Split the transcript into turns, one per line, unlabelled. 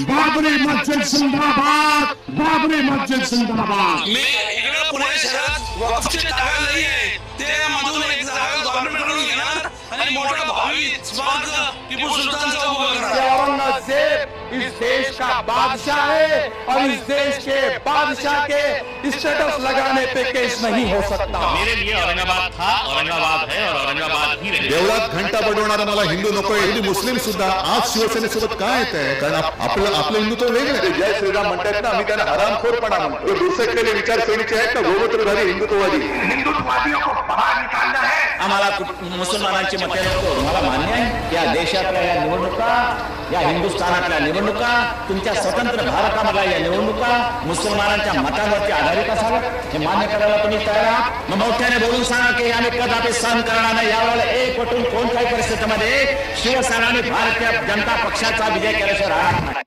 बाबरी मस्जिद जिंदाबाद, बाबरी मस्जिद जिंदाबाद।
मी इकडे पुणे शहरात वक्फची जागा नाही आहे, ते मधून एक जागा गव्हर्नमेंटकडून घेणार आणि मोठा भावी स्मारक टिपू सुलतानचा उभा करणार।
औरंगजेब इस देश का बादशाह है और इस देश के बादशाह के स्टेटस लगाने पे केस नहीं हो सकता।
मेरे लिए औरंगाबाद था, औरंगाबाद है और औरंगाबाद ही रहेगा।
देवळात घंटा बडवणारा मला हिंदू नकोय, हिंदू मुस्लिम सुद्धा आज शिवसेनेसोबत काय येत आहे? कारण आपलं हिंदुत्व वेगळं आहे। जय श्रीराम म्हणतात ना, आम्ही त्यांना हरामखोरपणा म्हणतो। दुसरेकडे विचारसरणीचे आहेत का गोमूत्रधारी हिंदुत्ववादी?
हिंदुत्ववादियों को बाहर निकालना है।
आम्हाला मुसलमानांची मते नको। मला मान्य आहे या देशातल्या या निवडणुका, या हिंदुस्थानातल्या निवडणुका, तुमच्या स्वतंत्र भारतामधल्या या निवडणुका मुसलमानांच्या मतांवरती आधारित असाव्यात हे मान्य करायला तुम्ही तयार आहात? मग मोठ्याने बोलून सांगा की आम्ही कदापि सहन करणार नाही। यावेळेला एकवटून कोणत्याही परिस्थितीमध्ये शिवसेना आणि भारतीय जनता पक्षाचा विजय केल्याशिवाय राहणार नाही।